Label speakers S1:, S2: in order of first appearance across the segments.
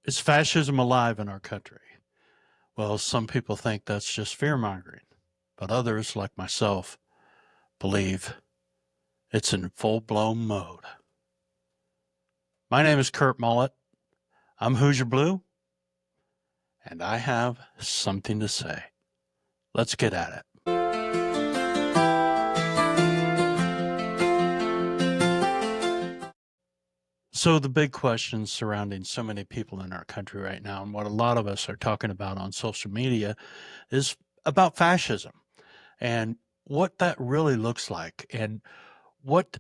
S1: Is fascism alive in our country? Well, some people think that's just fear mongering, but others, like myself, believe it's in full blown mode. My name is Kurt Mullet. I'm Hoosier Blue, and I have something to say. Let's get at it. So, the big questions surrounding so many people in our country right now, and what a lot of us are talking about on social media, is about fascism and what that really looks like, and what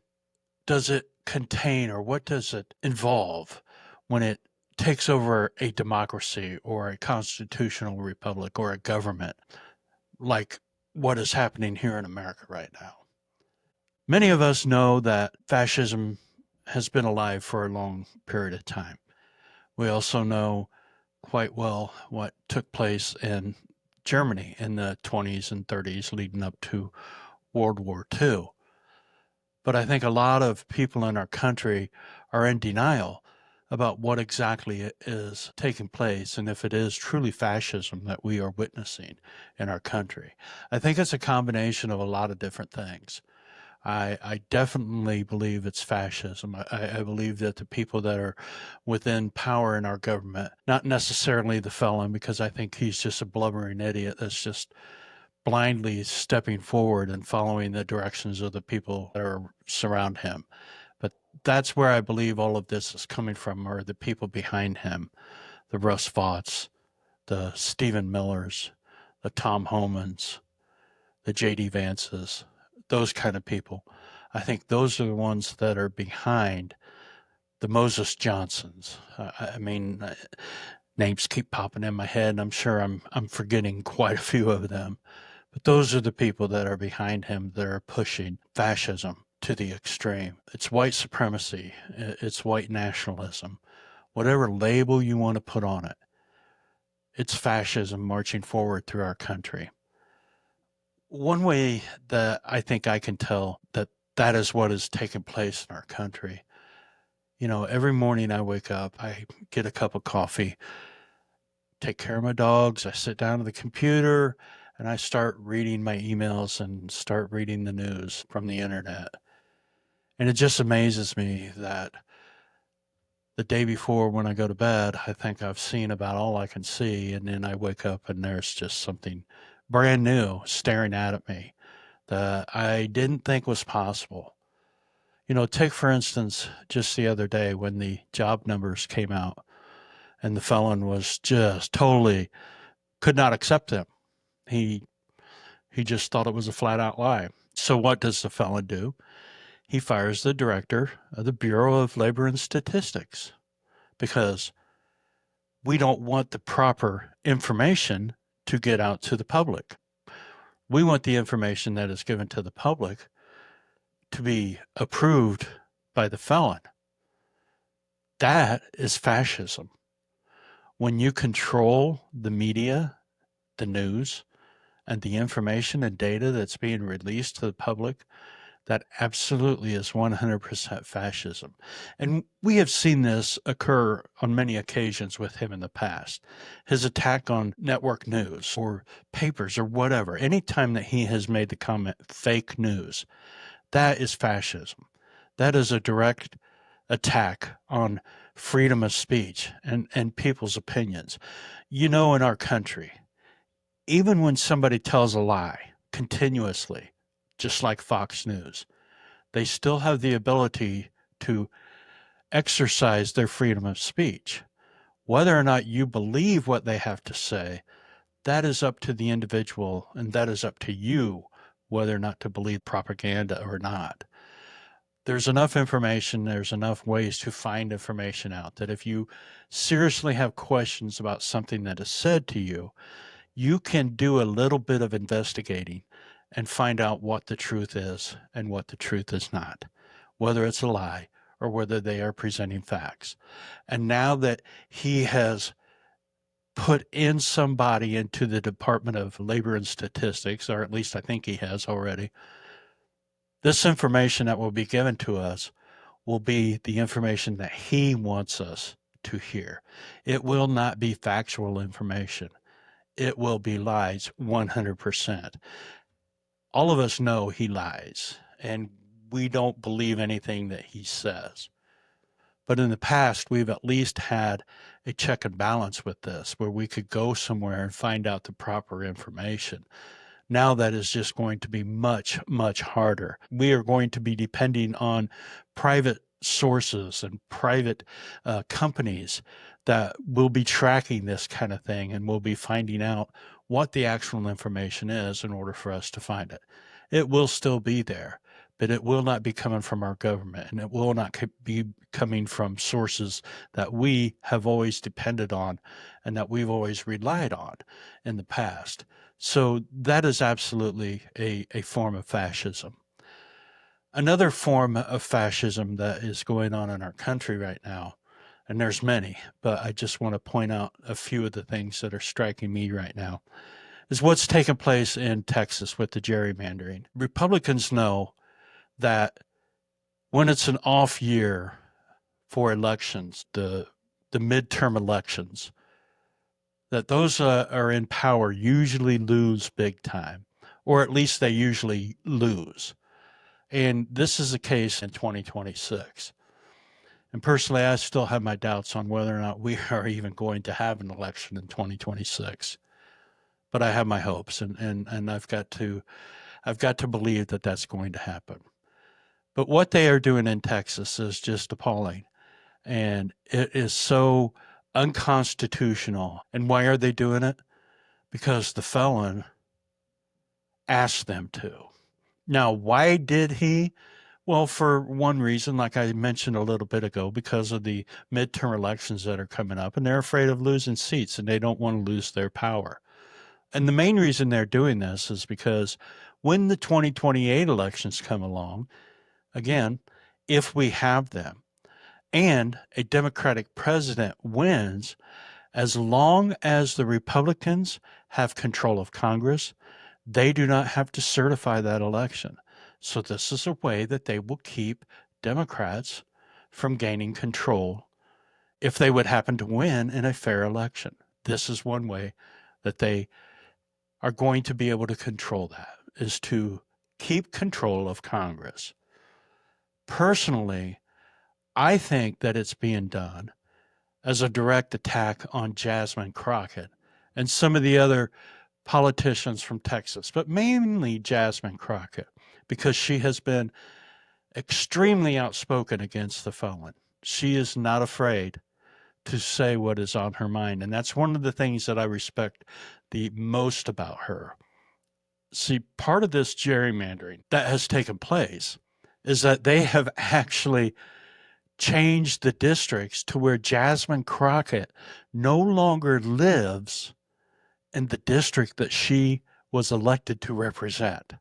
S1: does it contain, or what does it involve when it takes over a democracy or a constitutional republic or a government like what is happening here in America right now? Many of us know that fascism has been alive for a long period of time. We also know quite well what took place in Germany in the 20s and 30s leading up to World War II. But I think a lot of people in our country are in denial about what exactly is taking place and if it is truly fascism that we are witnessing in our country. I think it's a combination of a lot of different things. I definitely believe it's fascism. I believe that the people that are within power in our government, not necessarily the felon, because I think he's just a blubbering idiot that's just blindly stepping forward and following the directions of the people that are surround him. But that's where I believe all of this is coming from, are the people behind him, the Russ Vaughts, the Stephen Millers, the Tom Homans, the J.D. Vances, those kind of people. I think those are the ones that are behind the Moses Johnsons. Names keep popping in my head, and I'm sure I'm forgetting quite a few of them. But those are the people that are behind him that are pushing fascism to the extreme. It's white supremacy, it's white nationalism, whatever label you want to put on it. It's fascism marching forward through our country. One way that I think I can tell that that is what is taking place in our country. Every morning I wake up, I get a cup of coffee, take care of my dogs, I sit down at the computer, and I start reading my emails and start reading the news from the internet. And it just amazes me that the day before when I go to bed, I think I've seen about all I can see. And then I wake up and there's just something brand new staring at me that I didn't think was possible. Take for instance, just the other day when the job numbers came out and the felon was just totally could not accept them. He he just thought it was a flat out lie. So what does the felon do? He fires the director of the Bureau of Labor and Statistics because we don't want the proper information to get out to the public. We want the information that is given to the public to be approved by the felon. That is fascism. When you control the media, the news, and the information and data that's being released to the public, that absolutely is 100% fascism. And we have seen this occur on many occasions with him in the past. His attack on network news or papers or whatever, anytime that he has made the comment, fake news, that is fascism. That is a direct attack on freedom of speech and people's opinions. In our country, even when somebody tells a lie continuously, just like Fox News, they still have the ability to exercise their freedom of speech. Whether or not you believe what they have to say, that is up to the individual, and that is up to you whether or not to believe propaganda or not. There's enough information, there's enough ways to find information out that if you seriously have questions about something that is said to you, you can do a little bit of investigating and find out what the truth is and what the truth is not, whether it's a lie or whether they are presenting facts. And now that he has put in somebody into the Department of Labor and Statistics, or at least I think he has already, this information that will be given to us will be the information that he wants us to hear. It will not be factual information. It will be lies 100%. All of us know he lies, and we don't believe anything that he says. But in the past, we've at least had a check and balance with this where we could go somewhere and find out the proper information. Now that is just going to be much, much harder. We are going to be depending on private sources and private companies that will be tracking this kind of thing, and will be finding out what the actual information is in order for us to find it. It will still be there, but it will not be coming from our government, and it will not be coming from sources that we have always depended on and that we've always relied on in the past. So that is absolutely a form of fascism. Another form of fascism that is going on in our country right now, and there's many, but I just want to point out a few of the things that are striking me right now, is what's taking place in Texas with the gerrymandering. Republicans know that when it's an off year for elections, the midterm elections, that those are in power usually lose big time, or at least they usually lose. And this is the case in 2026. And personally, I still have my doubts on whether or not we are even going to have an election in 2026. But I have my hopes, and I've got to believe that that's going to happen. But what they are doing in Texas is just appalling. And it is so unconstitutional. And why are they doing it? Because the felon asked them to. Now, why did he? Well, for one reason, like I mentioned a little bit ago, because of the midterm elections that are coming up, and they're afraid of losing seats and they don't want to lose their power. And the main reason they're doing this is because when the 2028 elections come along, again, if we have them, and a Democratic president wins, as long as the Republicans have control of Congress, they do not have to certify that election. So this is a way that they will keep Democrats from gaining control if they would happen to win in a fair election. This is one way that they are going to be able to control that, is to keep control of Congress. Personally, I think that it's being done as a direct attack on Jasmine Crockett and some of the other politicians from Texas, but mainly Jasmine Crockett, because she has been extremely outspoken against the felon. She is not afraid to say what is on her mind. And that's one of the things that I respect the most about her. See, part of this gerrymandering that has taken place is that they have actually changed the districts to where Jasmine Crockett no longer lives in the district that she was elected to represent.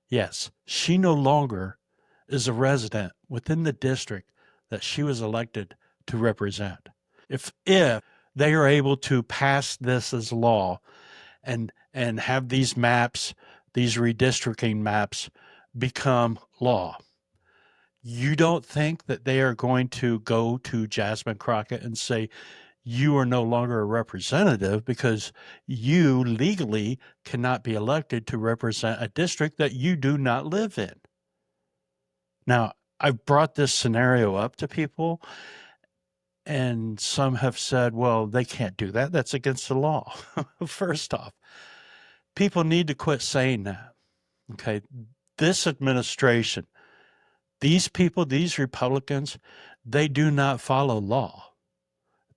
S1: Yes, she no longer is a resident within the district that she was elected to represent. If they are able to pass this as law and have these maps, these redistricting maps become law, you don't think that they are going to go to Jasmine Crockett and say, you are no longer a representative because you legally cannot be elected to represent a district that you do not live in? Now, I've brought this scenario up to people, and some have said, well, they can't do that. That's against the law. First off, people need to quit saying that. Okay. This administration, these people, these Republicans, they do not follow law.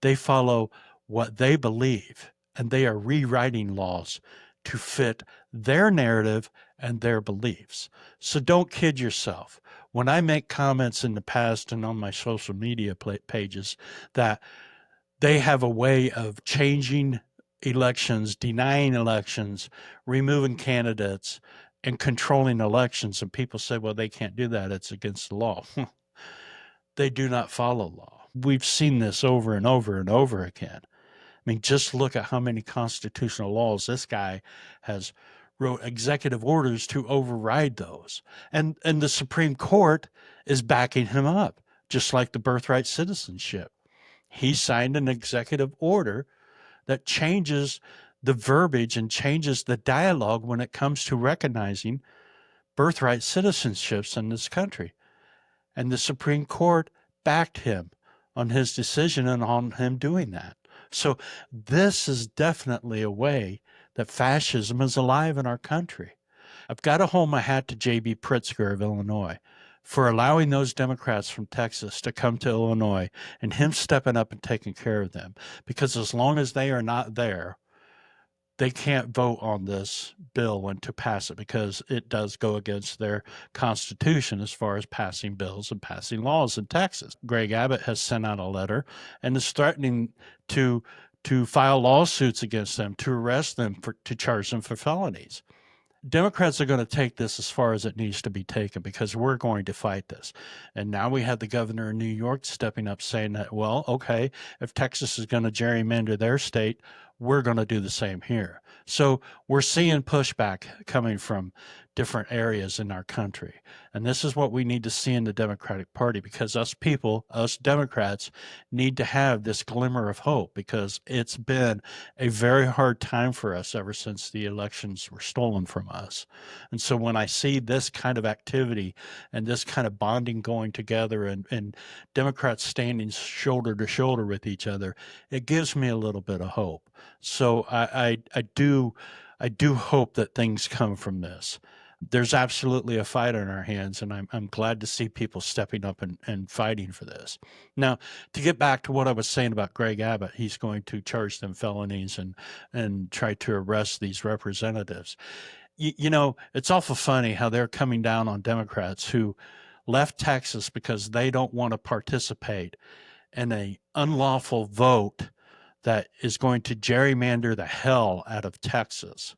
S1: They follow what they believe, and they are rewriting laws to fit their narrative and their beliefs. So don't kid yourself. When I make comments in the past and on my social media pages that they have a way of changing elections, denying elections, removing candidates, and controlling elections, and people say, well, they can't do that, it's against the law. They do not follow law. We've seen this over and over and over again. I mean, just look at how many constitutional laws this guy has wrote executive orders to override those. And the Supreme Court is backing him up, just like the birthright citizenship. He signed an executive order that changes the verbiage and changes the dialogue when it comes to recognizing birthright citizenships in this country. And the Supreme Court backed him on his decision and on him doing that. So this is definitely a way that fascism is alive in our country. I've got to hold my hat to J.B. Pritzker of Illinois for allowing those Democrats from Texas to come to Illinois and him stepping up and taking care of them. Because as long as they are not there, they can't vote on this bill and to pass it because it does go against their constitution as far as passing bills and passing laws in Texas. Greg Abbott has sent out a letter and is threatening to file lawsuits against them, to arrest them, to charge them for felonies. Democrats are going to take this as far as it needs to be taken because we're going to fight this. And now we have the governor of New York stepping up saying that, well, okay, if Texas is going to gerrymander their state, we're going to do the same here. So we're seeing pushback coming from different areas in our country. And this is what we need to see in the Democratic Party because us people, us Democrats, need to have this glimmer of hope because it's been a very hard time for us ever since the elections were stolen from us. And so when I see this kind of activity and this kind of bonding going together and Democrats standing shoulder to shoulder with each other, it gives me a little bit of hope. So I do hope that things come from this. There's absolutely a fight on our hands, and I'm glad to see people stepping up and fighting for this. Now, to get back to what I was saying about Greg Abbott, he's going to charge them felonies and try to arrest these representatives. You know, it's awful funny how they're coming down on Democrats who left Texas because they don't want to participate in a unlawful vote that is going to gerrymander the hell out of Texas.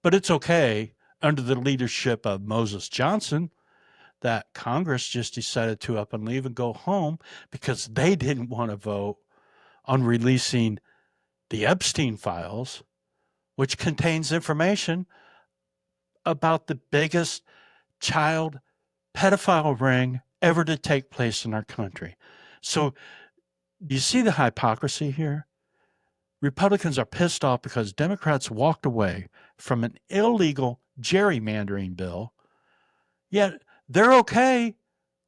S1: But it's okay under the leadership of Moses Johnson that Congress just decided to up and leave and go home because they didn't want to vote on releasing the Epstein files, which contains information about the biggest child pedophile ring ever to take place in our country. So, do you see the hypocrisy here? Republicans are pissed off because Democrats walked away from an illegal gerrymandering bill, yet they're okay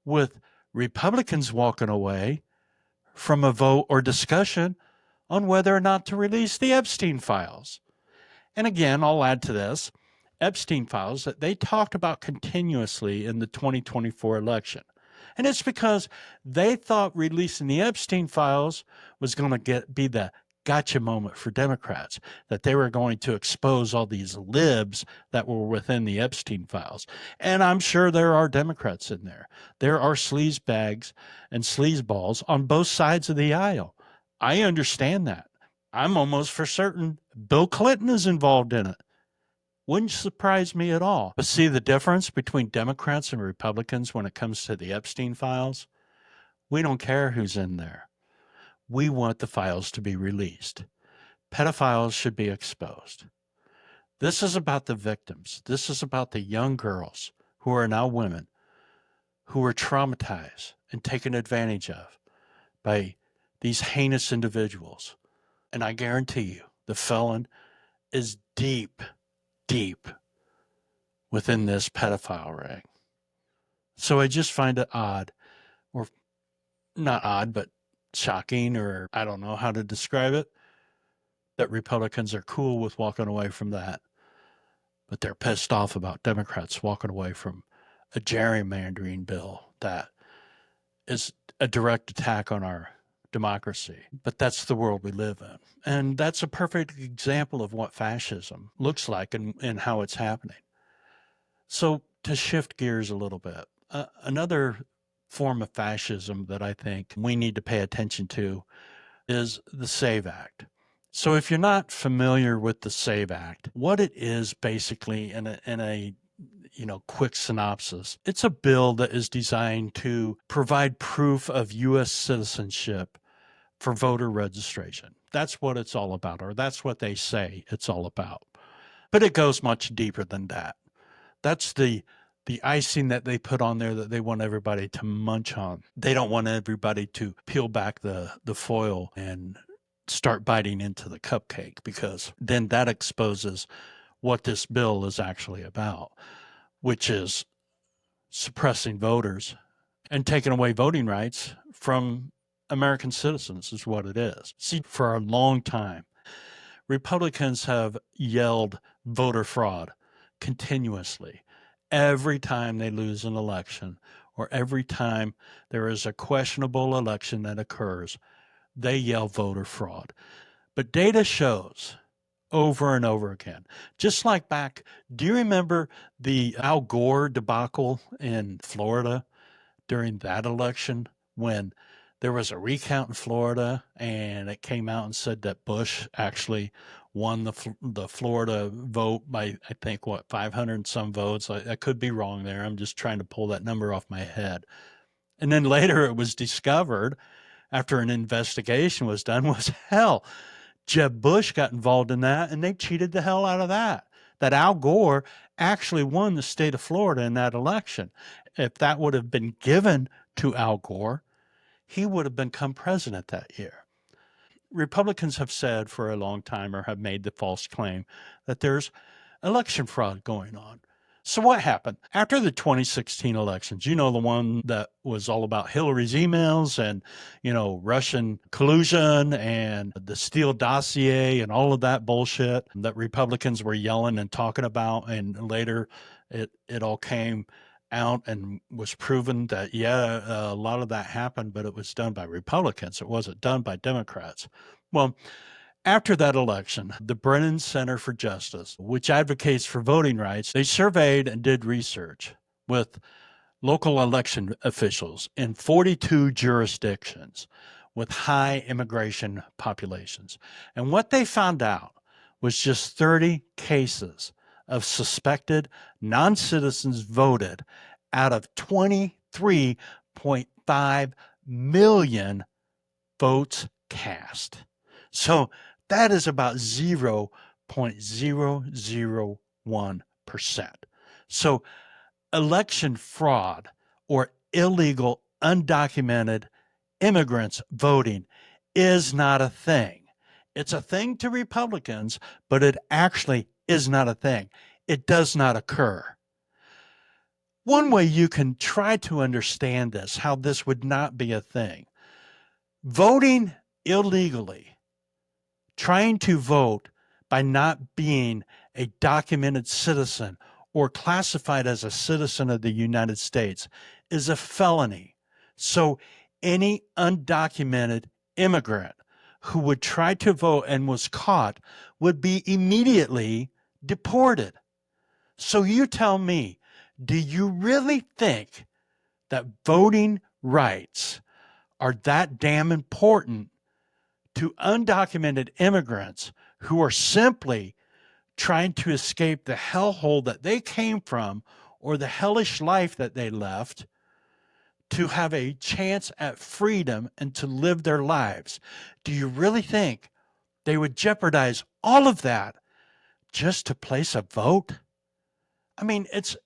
S1: with Republicans walking away from a vote or discussion on whether or not to release the Epstein files. And again, I'll add to this Epstein files that they talked about continuously in the 2024 election. And it's because they thought releasing the Epstein files was going to be the gotcha moment for Democrats, that they were going to expose all these libs that were within the Epstein files. And I'm sure there are Democrats in there. There are sleazebags and sleazeballs on both sides of the aisle. I understand that. I'm almost for certain Bill Clinton is involved in it. Wouldn't surprise me at all. But see the difference between Democrats and Republicans when it comes to the Epstein files? We don't care who's in there. We want the files to be released. Pedophiles should be exposed. This is about the victims. This is about the young girls who are now women who were traumatized and taken advantage of by these heinous individuals. And I guarantee you, the felon is deep, deep within this pedophile ring. So I just find it odd, or not odd, but shocking, or I don't know how to describe it, that Republicans are cool with walking away from that, but they're pissed off about Democrats walking away from a gerrymandering bill that is a direct attack on our democracy. But that's the world we live in. And that's a perfect example of what fascism looks like and how it's happening. So to shift gears a little bit, another form of fascism that I think we need to pay attention to is the SAVE Act. So if you're not familiar with the SAVE Act, what it is basically in a quick synopsis, it's a bill that is designed to provide proof of U.S. citizenship for voter registration. That's what it's all about, or that's what they say it's all about. But it goes much deeper than that. That's the the icing that they put on there that they want everybody to munch on. They don't want everybody to peel back the foil and start biting into the cupcake, because then that exposes what this bill is actually about, which is suppressing voters and taking away voting rights from American citizens, is what it is. See, for a long time, Republicans have yelled voter fraud continuously every time they lose an election, or every time there is a questionable election that occurs. They yell voter fraud. But data shows over and over again, just like back, do you remember the Al Gore debacle in Florida during that election, when there was a recount in Florida and it came out and said that Bush actually won the Florida vote by, I think, what, 500 and some votes. I could be wrong there. I'm just trying to pull that number off my head. And then later it was discovered, after an investigation was done, was hell, Jeb Bush got involved in that, and they cheated the hell out of that. That Al Gore actually won the state of Florida in that election. If that would have been given to Al Gore, he would have become president that year. Republicans have said for a long time, or have made the false claim, that there's election fraud going on. So what happened after the 2016 elections? You know, the one that was all about Hillary's emails and, Russian collusion and the Steele dossier and all of that bullshit that Republicans were yelling and talking about. And later it all came out and was proven that, a lot of that happened, but it was done by Republicans. It wasn't done by Democrats. Well, after that election, the Brennan Center for Justice, which advocates for voting rights, they surveyed and did research with local election officials in 42 jurisdictions with high immigration populations. And what they found out was just 30 cases of suspected non-citizens voted out of 23.5 million votes cast. So that is about 0.001%. So election fraud, or illegal, undocumented immigrants voting, is not a thing. It's a thing to Republicans, but it actually is not a thing. It does not occur. One way you can try to understand this, how this would not be a thing: voting illegally, trying to vote by not being a documented citizen or classified as a citizen of the United States, is a felony. So any undocumented immigrant who would try to vote and was caught would be immediately deported. So you tell me, do you really think that voting rights are that damn important to undocumented immigrants who are simply trying to escape the hellhole that they came from, or the hellish life that they left, to have a chance at freedom and to live their lives? Do you really think they would jeopardize all of that just to place a vote? I mean, it's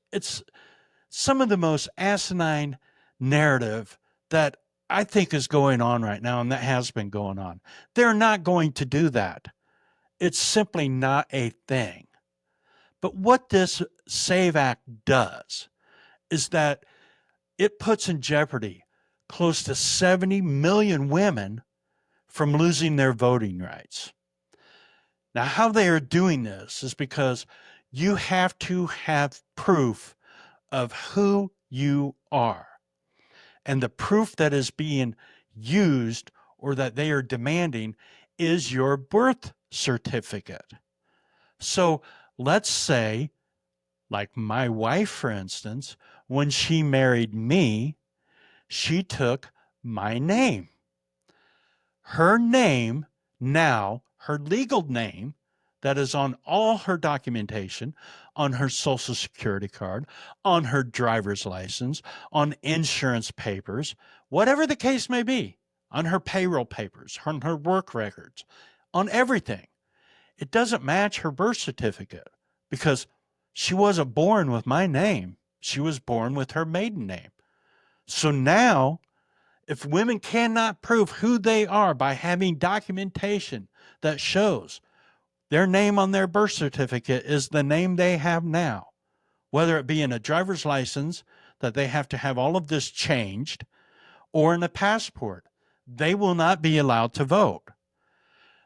S1: some of the most asinine narrative that I think is going on right now, and that has been going on. They're not going to do that. It's simply not a thing. But what this SAVE Act does is that it puts in jeopardy close to 70 million women from losing their voting rights. Now, how they are doing this is because you have to have proof of who you are. And the proof that is being used, or that they are demanding, is your birth certificate. So let's say, like my wife, for instance, when she married me, she took my name. Her name now, her legal name, that is on all her documentation, on her social security card, on her driver's license, on insurance papers, whatever the case may be, on her payroll papers, on her work records, on everything. It doesn't match her birth certificate because she wasn't born with my name. She was born with her maiden name. So now, if women cannot prove who they are by having documentation that shows their name on their birth certificate is the name they have now, whether it be in a driver's license that they have to have all of this changed or in a passport, they will not be allowed to vote.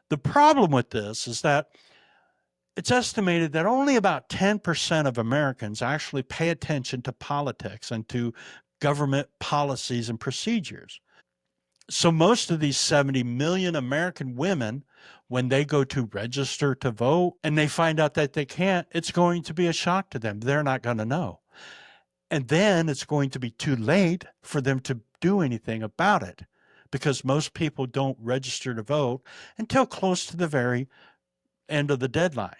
S1: The problem with this is that it's estimated that only about 10% of Americans actually pay attention to politics and to government policies and procedures. So most of these 70 million American women, when they go to register to vote and they find out that they can't, it's going to be a shock to them. They're not going to know. And then it's going to be too late for them to do anything about it because most people don't register to vote until close to the very end of the deadline.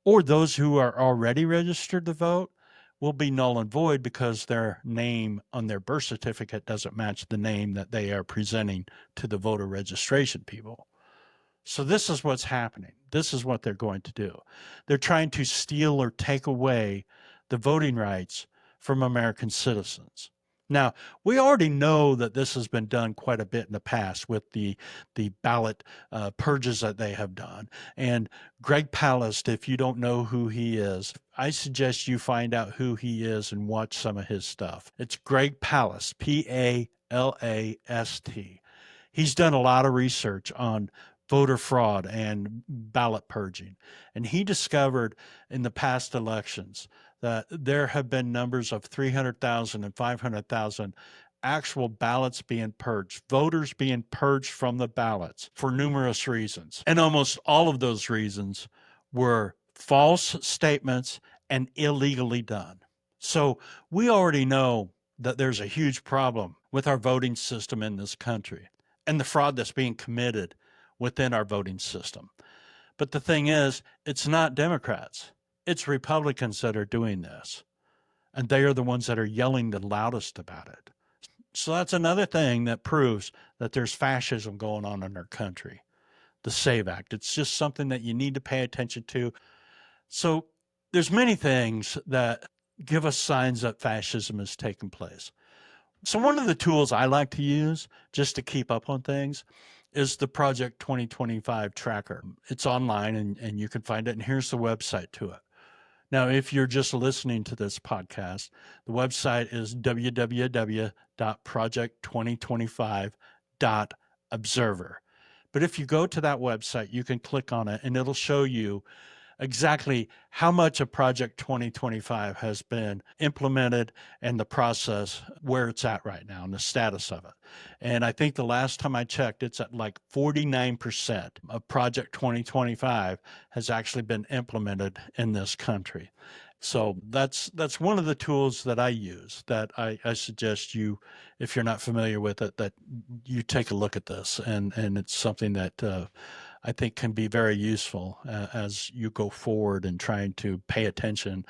S1: Or those who are already registered to vote will be null and void because their name on their birth certificate doesn't match the name that they are presenting to the voter registration people. So this is what's happening. This is what they're going to do. They're trying to steal or take away the voting rights from American citizens. Now, we already know that this has been done quite a bit in the past with the ballot purges that they have done. And Greg Palast, if you don't know who he is, I suggest you find out who he is and watch some of his stuff. It's Greg Palast, Palast. He's done a lot of research on voter fraud and ballot purging. And he discovered in the past elections that there have been numbers of 300,000 and 500,000 actual ballots being purged, voters being purged from the ballots for numerous reasons. And almost all of those reasons were false statements and illegally done. So we already know that there's a huge problem with our voting system in this country and the fraud that's being committed within our voting system. But the thing is, it's not Democrats, it's Republicans that are doing this. And they are the ones that are yelling the loudest about it. So that's another thing that proves that there's fascism going on in our country. The SAVE Act. It's just something that you need to pay attention to. So there's many things that give us signs that fascism is taking place. So one of the tools I like to use just to keep up on things is the Project 2025 tracker. It's online and you can find it. And here's the website to it. Now, if you're just listening to this podcast, the website is www.project2025.observer. But if you go to that website, you can click on it and it'll show you exactly how much of Project 2025 has been implemented and the process where it's at right now and the status of it. And I think the last time I checked, it's at like 49% of Project 2025 has actually been implemented in this country. So that's one of the tools that I use that I suggest you, if you're not familiar with it, that you take a look at this. And it's something that I think can be very useful as you go forward and trying to pay attention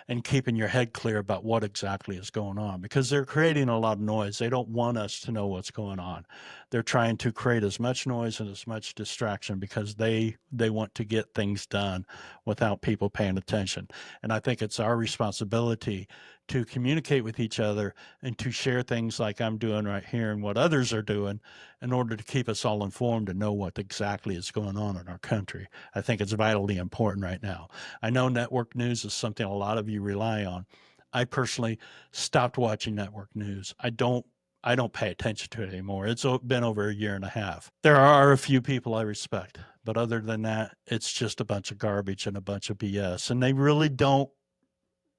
S1: and keeping your head clear about what exactly is going on because they're creating a lot of noise. They don't want us to know what's going on. They're trying to create as much noise and as much distraction because they want to get things done without people paying attention. And I think it's our responsibility to communicate with each other and to share things like I'm doing right here and what others are doing in order to keep us all informed and know what exactly is going on in our country. I think it's vitally important right now. I know network news is something a lot of you rely on. I personally stopped watching network news. I don't pay attention to it anymore. It's been over a year and a half. There are a few people I respect, but other than that, it's just a bunch of garbage and a bunch of BS. And they really don't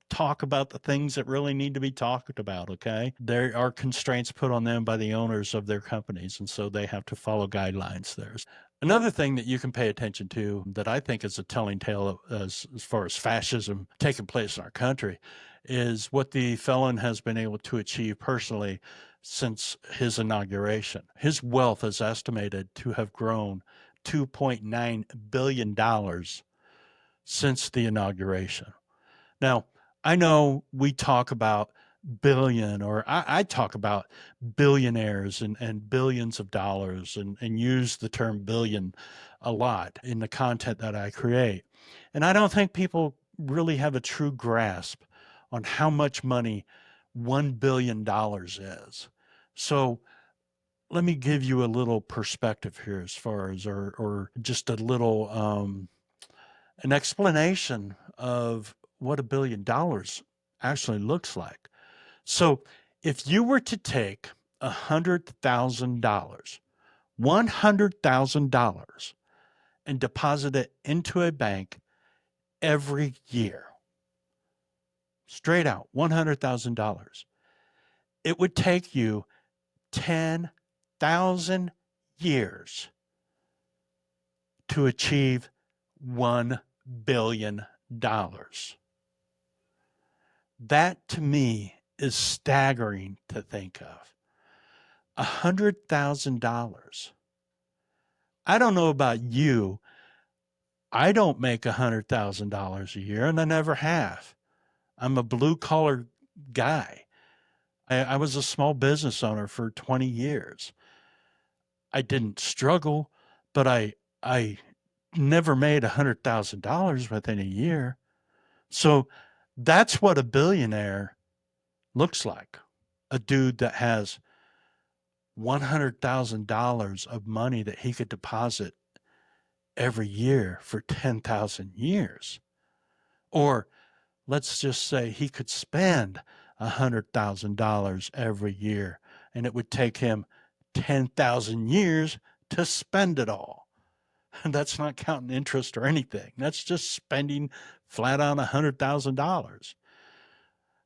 S1: talk about the things that really need to be talked about, okay? There are constraints put on them by the owners of their companies, and so they have to follow guidelines there. Another thing that you can pay attention to that I think is a telling tale as far as fascism taking place in our country is what the felon has been able to achieve personally since his inauguration. His wealth is estimated to have grown $2.9 billion since the inauguration. Now, I know we talk about billion, or I talk about billionaires and billions of dollars and use the term billion a lot in the content that I create. And I don't think people really have a true grasp on how much money $1 billion is. So let me give you a little perspective here as far as, or just a little, an explanation of what $1 billion actually looks like. So if you were to take $100,000, $100,000 and deposit it into a bank every year, straight out, $100,000, it would take you 10,000 years to achieve $1 billion. That to me is staggering to think of. $100,000. I don't know about you. I don't make $100,000 a year, and I never have. I'm a blue collar guy. I was a small business owner for 20 years. I didn't struggle, but I never made $100,000 within a year. So that's what a billionaire looks like. A dude that has $100,000 of money that he could deposit every year for 10,000 years. Or let's just say he could spend $100,000 every year and it would take him 10,000 years to spend it all. And that's not counting interest or anything. That's just spending flat on $100,000,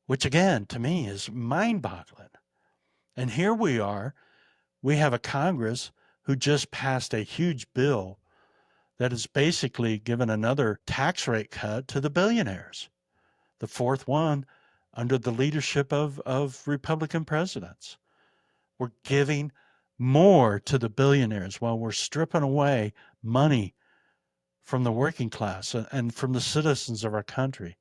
S1: which again, to me, is mind boggling. And here we are, we have a Congress who just passed a huge bill that has basically given another tax rate cut to the billionaires, the fourth one under the leadership of Republican presidents. We're giving more to the billionaires while we're stripping away money from the working class and from the citizens of our country.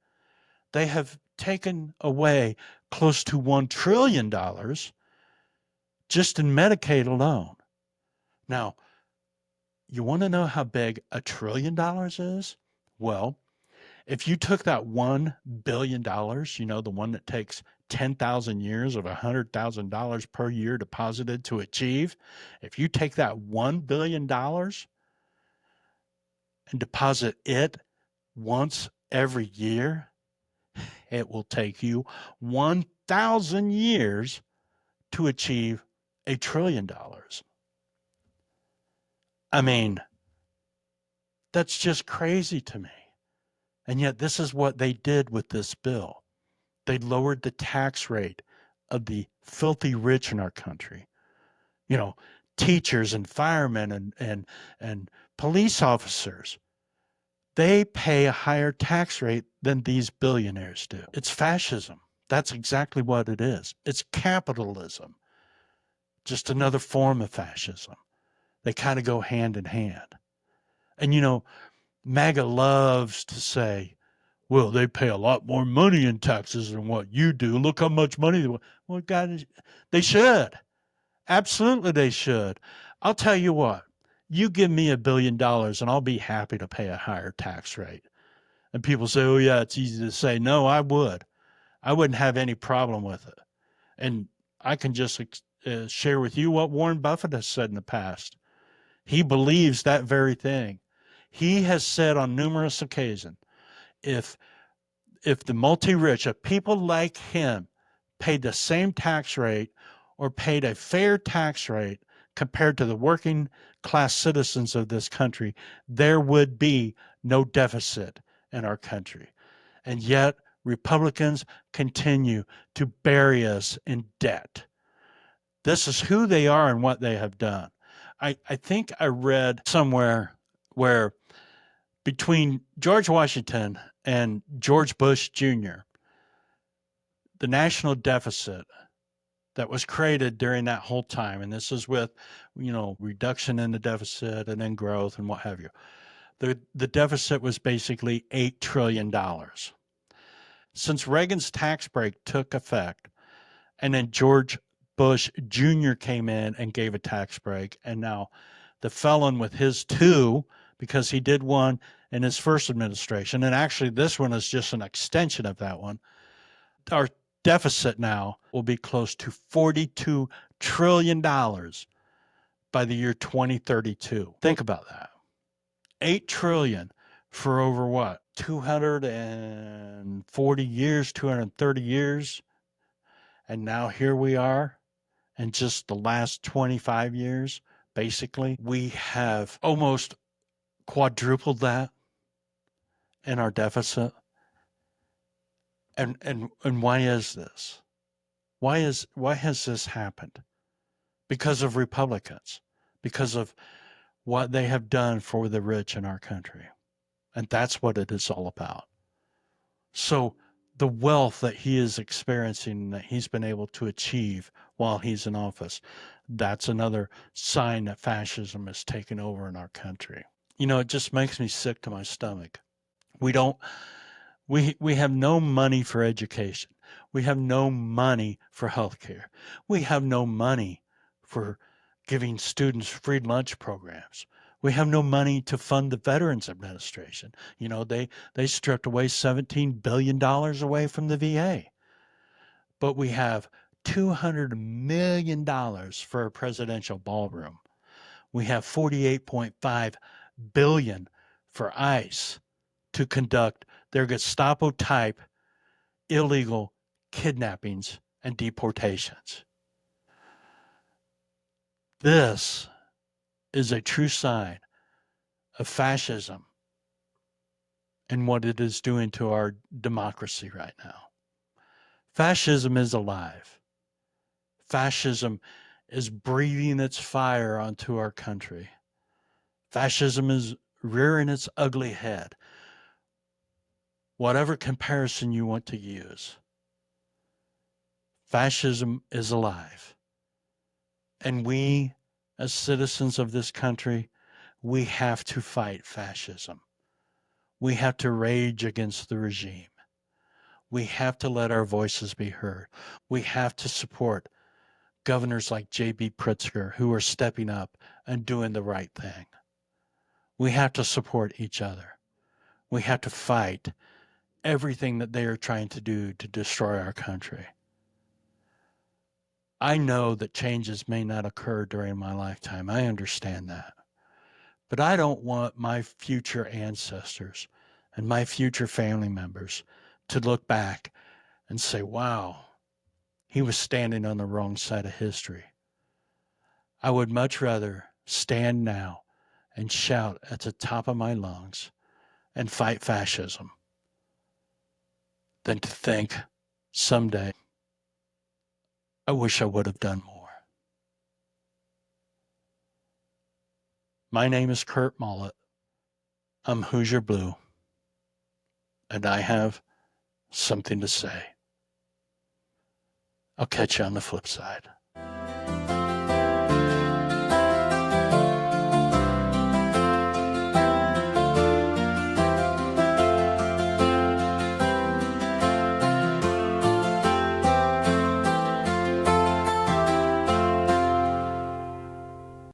S1: They have taken away close to $1 trillion just in Medicaid alone. Now, you want to know how big $1 trillion is? Well, if you took that $1 billion, the one that takes 10,000 years of $100,000 per year deposited to achieve, if you take that $1 billion and deposit it once every year, it will take you 1,000 years to achieve $1 trillion. I mean, that's just crazy to me. And yet, this is what they did with this bill. They lowered the tax rate of the filthy rich in our country. You know, teachers and firemen and police officers. They pay a higher tax rate than these billionaires do. It's fascism. That's exactly what it is. It's capitalism, just another form of fascism. They kind of go hand in hand. And MAGA loves to say, well, they pay a lot more money in taxes than what you do. Look how much money they want. Well, God, they should. Absolutely, they should. I'll tell you what, you give me $1 billion and I'll be happy to pay a higher tax rate. And people say, oh, yeah, it's easy to say. No, I would. I wouldn't have any problem with it. And I can just share with you what Warren Buffett has said in the past. He believes that very thing. He has said on numerous occasions, if the multi-rich, if people like him paid the same tax rate or paid a fair tax rate compared to the working class citizens of this country, there would be no deficit in our country. And yet, Republicans continue to bury us in debt. This is who they are and what they have done. I think I read somewhere where between George Washington and George Bush Jr., the national deficit that was created during that whole time, and this is with, reduction in the deficit and then growth and what have you, the deficit was basically $8 trillion. Since Reagan's tax break took effect, and then George Bush Jr. came in and gave a tax break, and now the felon with his two, because he did one in his first administration, and actually this one is just an extension of that one. our deficit now will be close to $42 trillion by the year 2032. Think about that. 8 trillion for over what? 240 years, 230 years. And now here we are in just the last 25 years, basically, we have almost quadrupled that in our deficit. And why is this? Why has this happened? Because of Republicans, because of what they have done for the rich in our country. And that's what it is all about. So the wealth that he is experiencing, that he's been able to achieve while he's in office, that's another sign that fascism is taking over in our country. You know, it just makes me sick to my stomach. We don't we have no money for education. We have no money for healthcare. We have no money for giving students free lunch programs. We have no money to fund the Veterans Administration. You know, they stripped away $17 billion away from the VA. But we have $200 million for a presidential ballroom. We have $48.5 billion for ICE to conduct their Gestapo type illegal kidnappings and deportations. This is a true sign of fascism and what it is doing to our democracy right now. Fascism is alive. Fascism is breathing its fire onto our country. Fascism is rearing its ugly head. Whatever comparison you want to use, fascism is alive. And we, as citizens of this country, we have to fight fascism. We have to rage against the regime. We have to let our voices be heard. We have to support governors like J.B. Pritzker who are stepping up and doing the right thing. We have to support each other. We have to fight everything that they are trying to do to destroy our country. I know that changes may not occur during my lifetime. I understand that. But I don't want my future ancestors and my future family members to look back and say, wow, he was standing on the wrong side of history. I would much rather stand now and shout at the top of my lungs and fight fascism than to think someday, I wish I would have done more. My name is Kurt Mollett. I'm Hoosier Blue, and I have something to say. I'll catch you on the flip side.